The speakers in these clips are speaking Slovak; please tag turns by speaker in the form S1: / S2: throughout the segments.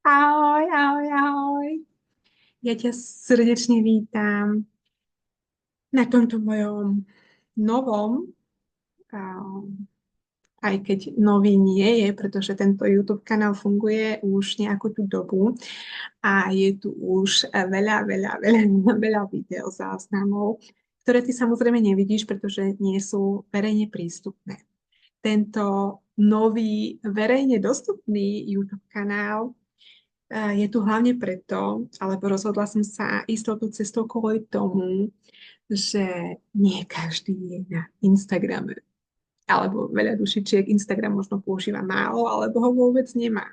S1: Ahoj, ahoj, ahoj. Ja ťa srdečne vítam na tomto mojom novom, a- aj keď nový nie je, pretože tento YouTube kanál funguje už nejakú tú dobu a je tu už veľa, veľa, veľa, veľa videozáznamov, ktoré ty samozrejme nevidíš, pretože nie sú verejne prístupné. Tento nový verejne dostupný YouTube kanál je tu hlavne preto, alebo rozhodla som sa ísť touto cestou kvôli tomu, že nie každý je na Instagrame. Alebo veľa dušičiek Instagram možno používa málo, alebo ho vôbec nemá.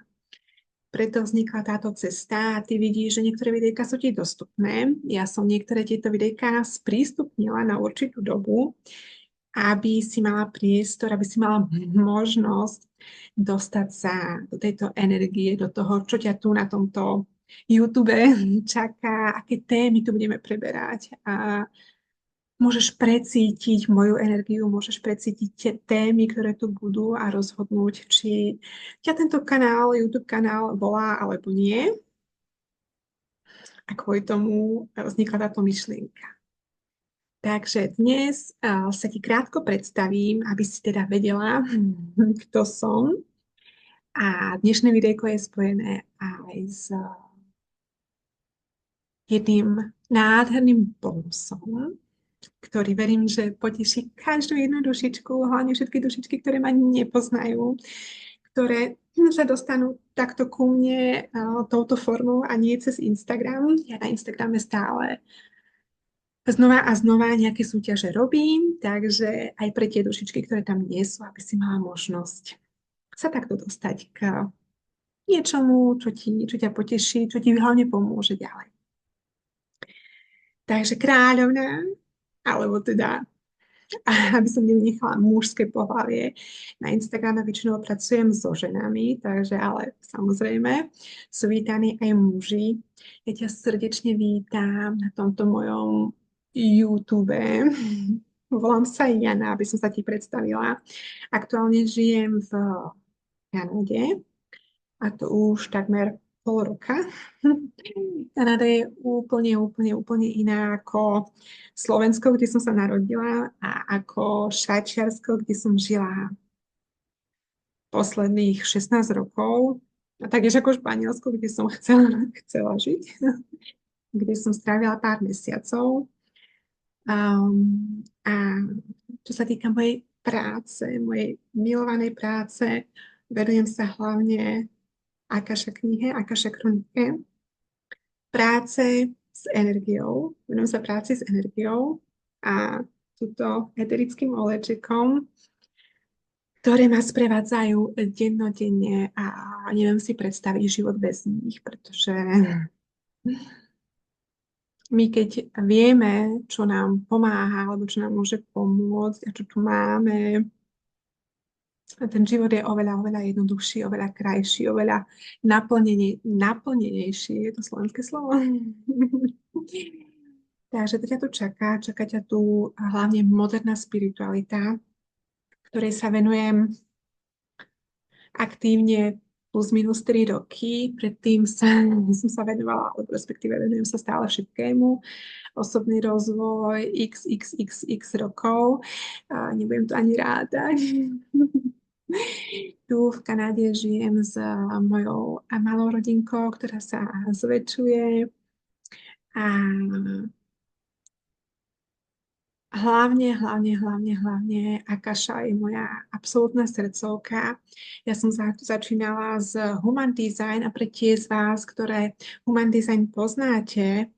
S1: Preto vznikla táto cesta a ty vidíš, že niektoré videjka sú ti dostupné. Ja som niektoré tieto videjka sprístupnila na určitú dobu, aby si mala priestor, aby si mala možnosť dostať sa do tejto energie, do toho, čo ťa tu na tomto YouTube čaká, aké témy tu budeme preberať. A môžeš precítiť moju energiu, môžeš precítiť tie témy, ktoré tu budú a rozhodnúť, či ťa tento kanál, YouTube kanál volá alebo nie. A kvôli tomu vznikla táto myšlienka. Takže dnes sa ti krátko predstavím, aby si teda vedela, kto som. A dnešné videjko je spojené aj s jedným nádherným bonusom, ktorý verím, že poteší každú jednu dušičku, hlavne všetky dušičky, ktoré ma nepoznajú, ktoré sa dostanú takto ku mne touto formou a nie cez Instagram. Ja na Instagrame stále znova a znova nejaké súťaže robím, takže aj pre tie dušičky, ktoré tam nie sú, aby si mala možnosť sa takto dostať k niečomu, čo ťa poteší, čo ti hlavne pomôže ďalej. Takže kráľovná, alebo teda, aby som nevynechala mužské pohlavie, na Instagrame väčšinou pracujem so ženami, takže ale samozrejme sú vítaní aj muži. Ja ťa srdečne vítam na tomto mojom YouTube. Volám sa Jana, aby som sa ti predstavila. Aktuálne žijem v Kanade a to už takmer pol roka. Kanada je úplne iná ako Slovensko, kde som sa narodila a ako Švajčiarsko, kde som žila posledných 16 rokov. A taktiež ako Španielsko, kde som chcela žiť, kde som strávila pár mesiacov. A čo sa týka mojej práce, mojej milovanej práce, venujem sa hlavne Akaša knihe, Akaša kronike, práce s energiou, venujem sa práci s energiou a túto eterickým olečikom, ktoré ma sprevádzajú dennodenne a neviem si predstaviť život bez nich, pretože my keď vieme, čo nám pomáha alebo čo nám môže pomôcť a čo tu máme, ten život je oveľa, oveľa jednoduchší, oveľa krajší, oveľa naplnenejší. Je to slovenské slovo? Takže to ťa tu čaká ťa tu hlavne moderná spiritualita, ktorej sa venujem aktívne plus minus 3 roky. Predtým som sa venovala, alebo respektíve venujem sa stále všetkému. Osobný rozvoj x rokov. Nebudem to ani rátať. Tu v Kanáde žijem s mojou malou rodinkou, ktorá sa zväčšuje a hlavne Akaša je moja absolútna srdcovka. Ja som začínala z Human Design a pre tie z vás, ktoré Human Design poznáte,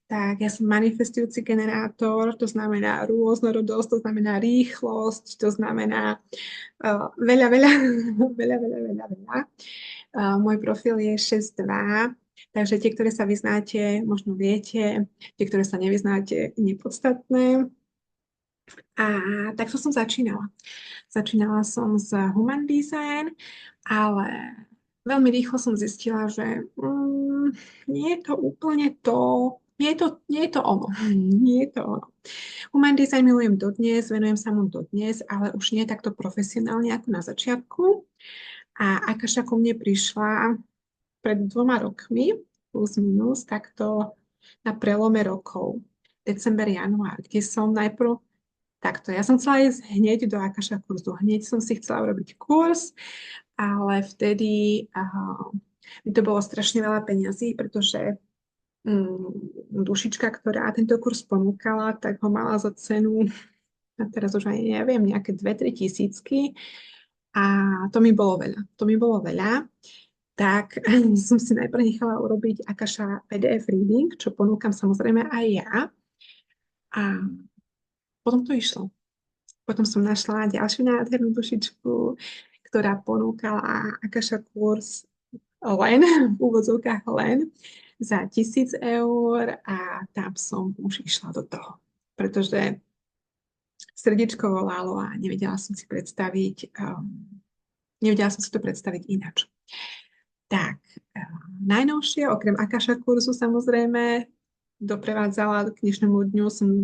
S1: tak ja som manifestujúci generátor, to znamená rôznorodosť, to znamená rýchlosť, to znamená veľa, veľa, veľa, veľa, veľa, veľa. Môj profil je 6.2, takže tie, ktoré sa vyznáte, možno viete, tie, ktoré sa nevyznáte, nepodstatné. A takto som začínala. Začínala som z Human Design, ale veľmi rýchlo som zistila, že nie je to úplne to, nie je to ono. Nie je to ono. Human Design milujem dodnes, venujem sa mu dodnes, ale už nie takto profesionálne ako na začiatku. A Akaša ku mne prišla pred 2 rokmi, plus minus, takto na prelome rokov, december, január, kde som najprv takto. Ja som chcela ísť hneď do Akasha kurzu. Hneď som si chcela urobiť kurz, ale vtedy mi to bolo strašne veľa peňazí, pretože dušička, ktorá tento kurz ponúkala, tak ho mala za cenu, a teraz už ani neviem, nejaké 2-3 tisícky. A to mi bolo veľa. To mi bolo veľa. Tak som si najprv nechala urobiť Akasha PDF reading, čo ponúkam samozrejme aj ja. A potom to išlo. Potom som našla ďalšiu nádhernú dušičku, ktorá ponúkala Akasha kurz len, v úvodzovkách len, za 1 000 eur a tam som už išla do toho. Pretože srdiečko volalo a nevedela som si to predstaviť ináč. Tak, najnovšie, okrem Akasha kurzu samozrejme, k dnešnému dňu som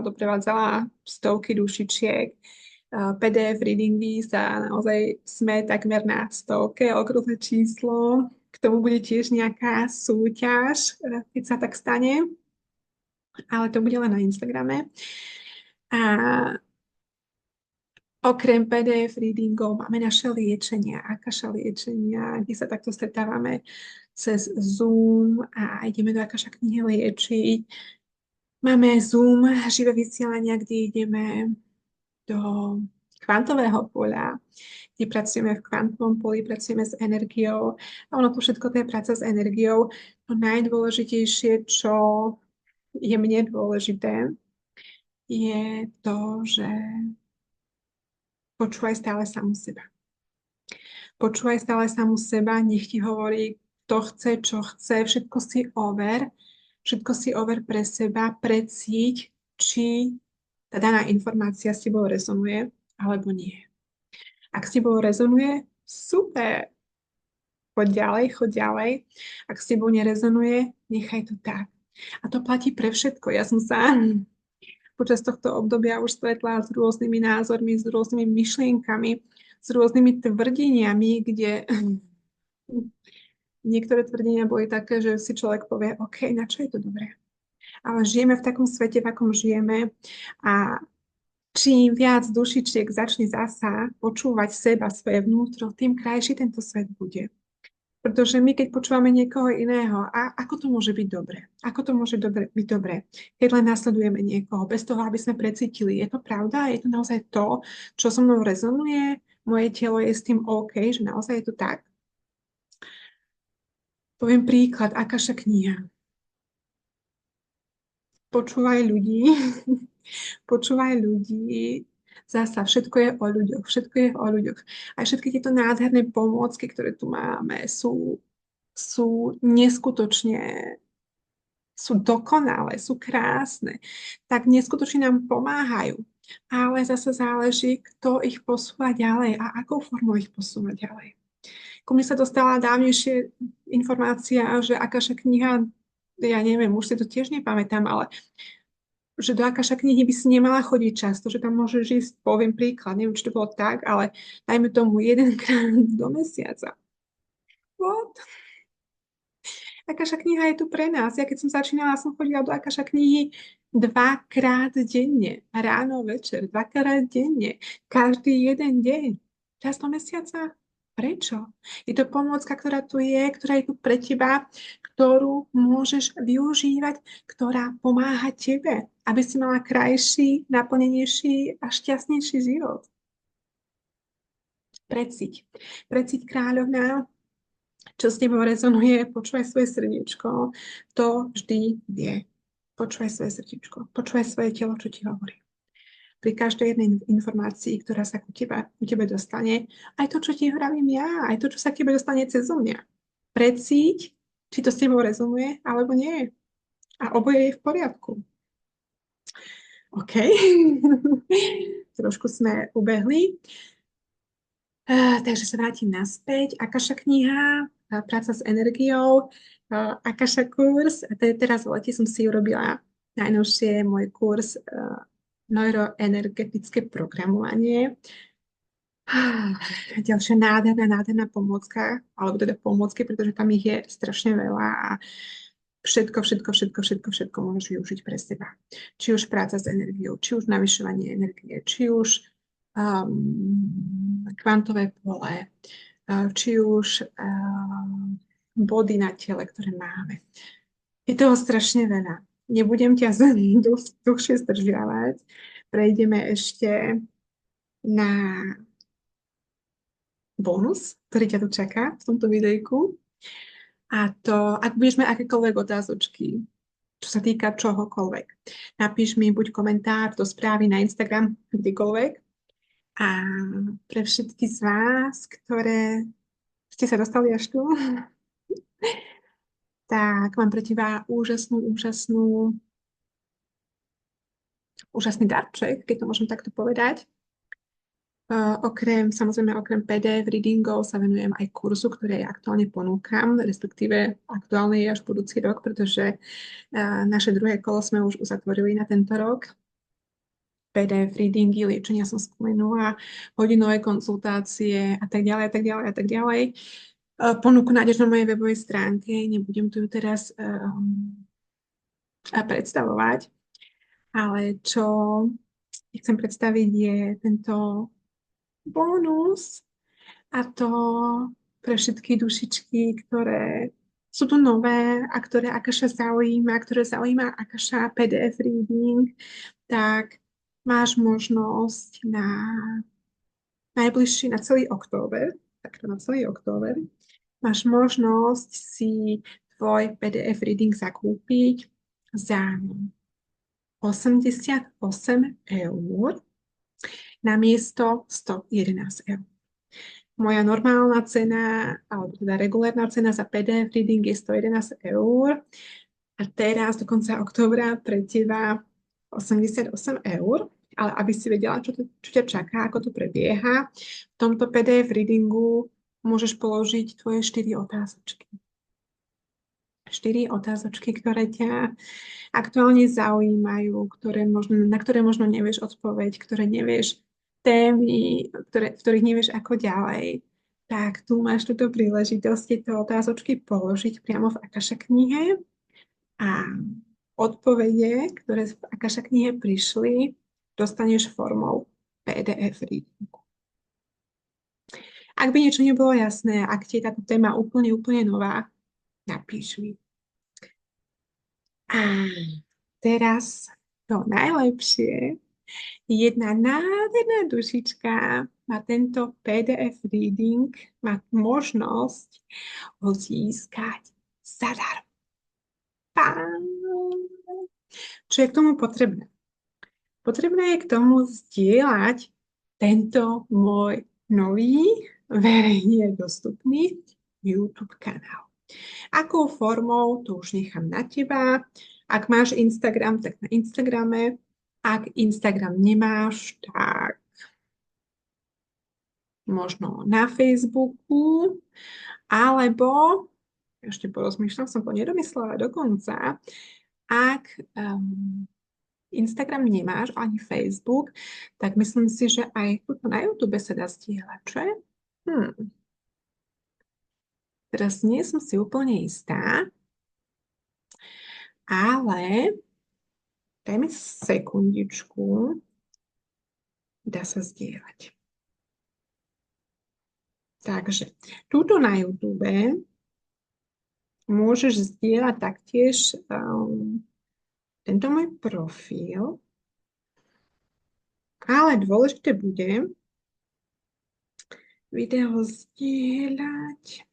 S1: doprevádzala stovky dušičiek, PDF readingy naozaj sme takmer na 100, okrúhle číslo. K tomu bude tiež nejaká súťaž, keď sa tak stane, ale to bude len na Instagrame. A okrem PDF readingov máme naše liečenia, Akasha liečenia, kde sa takto stretávame cez Zoom a ideme do Akasha knihy liečiť. Máme Zoom, živé vysielania, kde ideme do kvantového poľa, kde pracujeme v kvantovom poli, pracujeme s energiou. A ono to všetko, to je práca s energiou. To najdôležitejšie, čo je mne dôležité, je to, že počúvaj stále samu seba. Počúvaj stále samu seba, nech ti hovorí, kto chce, čo chce, všetko si over pre seba, precíť, či tá daná informácia s tebou rezonuje, alebo nie. Ak s tebou rezonuje, super, choď ďalej. Ak s tebou nerezonuje, nechaj to tak. A to platí pre všetko. Ja som sa počas tohto obdobia už stretla s rôznymi názormi, s rôznymi myšlienkami, s rôznymi tvrdeniami, kde niektoré tvrdenia boli také, že si človek povie, OK, na čo je to dobré? Ale žijeme v takom svete, v akom žijeme a čím viac dušičiek začne zasa počúvať seba, svoje vnútro, tým krajší tento svet bude. Pretože my, keď počúvame niekoho iného, a ako to môže byť dobre? Ako to môže byť dobre, keď len nasledujeme niekoho, bez toho, aby sme precítili? Je to pravda? Je to naozaj to, čo so mnou rezonuje? Moje telo je s tým OK, že naozaj je to tak? Poviem príklad, Akasha kniha. Počúvaj ľudí, zasa všetko je o ľuďoch. Aj všetky tieto nádherné pomôcky, ktoré tu máme, sú neskutočne, sú dokonalé, sú krásne, tak neskutočne nám pomáhajú. Ale zase záleží, kto ich posúva ďalej a akou formou ich posúva ďalej. Ku mne sa dostala dávnejšie informácia, že Akasha kniha, ja neviem, už si to tiež nepamätám, ale že do Akasha knihy by si nemala chodiť často, že tam môžeš ísť, poviem príklad, neviem, či to bolo tak, ale dajme tomu 1-krát do mesiaca. What? Akasha kniha je tu pre nás. Ja keď som začínala, som chodila do Akasha knihy 2-krát denne. Ráno, večer, 2-krát denne. Každý jeden deň. Čas do mesiaca? Prečo? Je to pomôcka, ktorá je tu pre teba, ktorú môžeš využívať, ktorá pomáha tebe, aby si mala krajší, naplnenejší a šťastnejší život. Precíť kráľovná, čo s tebou rezonuje, počúvaj svoje srdiečko, to vždy vie. Počúvaj svoje srdiečko, počúvaj svoje telo, čo ti hovorí. Pri každej jednej informácii, ktorá sa ku tebe dostane, aj to, čo ti hovorím ja, aj to, čo sa k tebe dostane cez mňa. Precíť, či to s tebou rezonuje, alebo nie. A oboje je v poriadku. OK. Trošku sme ubehli. Takže sa vrátim naspäť. Akasha kniha, práca s energiou, Akasha kurz. A teraz v lete som si urobila najnovšie môj kurz neuroenergetické programovanie. Ďalšia nádherná pomôcka, alebo teda pomôcky, pretože tam ich je strašne veľa a všetko môžeš využiť pre seba. Či už práca s energiou, či už navyšovanie energie, či už kvantové pole, či už body na tele, ktoré máme. Je toho strašne veľa. Nebudem ťa dlhšie zdržiavať. Prejdeme ešte na bonus, ktorý ťa tu čaká v tomto videjku. A to, ak budeš mať akékoľvek otázočky, čo sa týka čohokoľvek, napíš mi buď komentár do správy na Instagram, kdekoľvek. A pre všetky z vás, ktoré ste sa dostali až tu, tak mám pre teba úžasný darček, keď to môžem takto povedať. Samozrejme, okrem PDF readingov sa venujem aj kurzu, ktorý aktuálne ponúkam, respektíve aktuálne je až budúci rok, pretože naše druhé kolo sme už uzatvorili na tento rok. PDF readingy, liečenia som spomenula, hodinové konzultácie a tak ďalej, a tak ďalej, a tak ďalej. Ponuku nájdeš na mojej webovej stránke, nebudem tu teraz predstavovať, ale čo chcem predstaviť je tento bonus a to pre všetky dušičky, ktoré sú tu nové a ktoré ktoré zaujíma Akasha PDF reading, tak máš možnosť na celý október, máš možnosť si tvoj PDF reading zakúpiť za 88 eur namiesto 111 eur. Moja normálna cena, alebo teda regulárna cena za PDF reading je 111 eur a teraz do konca októbra pre teba 88 eur, ale aby si vedela, čo ťa čaká, ako to prebieha, v tomto PDF readingu môžeš položiť tvoje 4 otázočky. 4 otázočky, ktoré ťa aktuálne zaujímajú, na ktoré možno nevieš odpoveď, ktoré nevieš témy, v ktorých nevieš ako ďalej, tak tu máš túto príležitosť tieto otázočky položiť priamo v Akasha knihe a odpovede, ktoré v Akasha knihe prišli, dostaneš formou PDF readingu. Ak by niečo nebolo jasné, ak ti je táto téma úplne nová, napíš mi. A teraz to najlepšie. Jedna nádherná dušička má tento PDF reading, má možnosť ho získať zadarmo. Čo je k tomu potrebné? Potrebné je k tomu zdieľať tento môj nový, verejne dostupný YouTube kanál. Akou formou, to už nechám na teba. Ak máš Instagram, tak na Instagrame. Ak Instagram nemáš, tak možno na Facebooku, alebo, ešte porozmýšľam, som to nedomyslela dokonca, ak Instagram nemáš, ani Facebook, tak myslím si, že aj tuto na YouTube sa dá zdieľať, čo je? Teraz nie som si úplne istá, ale daj mi sekundičku, dá sa zdieľať. Takže túto na YouTube môžeš zdieľať taktiež tento môj profil, ale dôležité bude video zdieľať.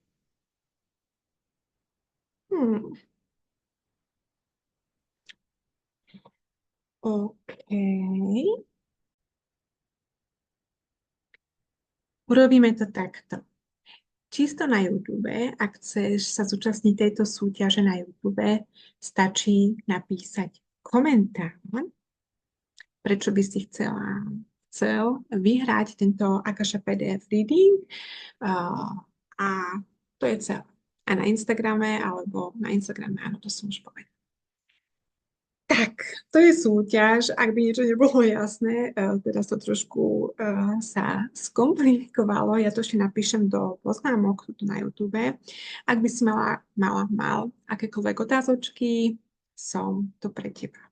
S1: OK. Urobíme to takto. Čisto na YouTube, ak chceš sa zúčastniť tejto súťaže na YouTube, stačí napísať komentár, prečo by si chcel vyhrať tento Akasha PDF reading a to je celé. A na Instagrame, áno, to som už povedala. Tak, to je súťaž. Ak by niečo nebolo jasné, teraz to trošku sa skomplikovalo. Ja to ešte napíšem do poznámok tu na YouTube. Ak by si mal akékoľvek otázočky, som tu pre teba.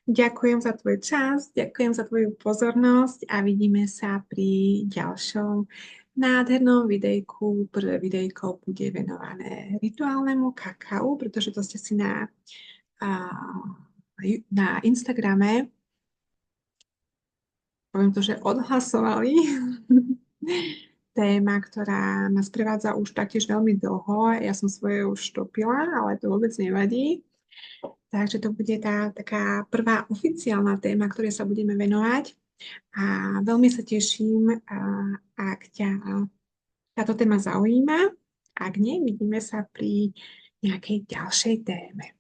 S1: Ďakujem za tvoj čas, ďakujem za tvoju pozornosť a vidíme sa pri ďalšom nádhernom videjku. Prvé videjko bude venované rituálnemu kakau, pretože to ste si na Instagrame, poviem to, že odhlasovali. Téma, ktorá ma sprevádza už taktiež veľmi dlho. Ja som svoje už topila, ale to vôbec nevadí. Takže to bude taká prvá oficiálna téma, ktorej sa budeme venovať. A veľmi sa teším, ak ťa táto téma zaujíma. Ak nie, vidíme sa pri nejakej ďalšej téme.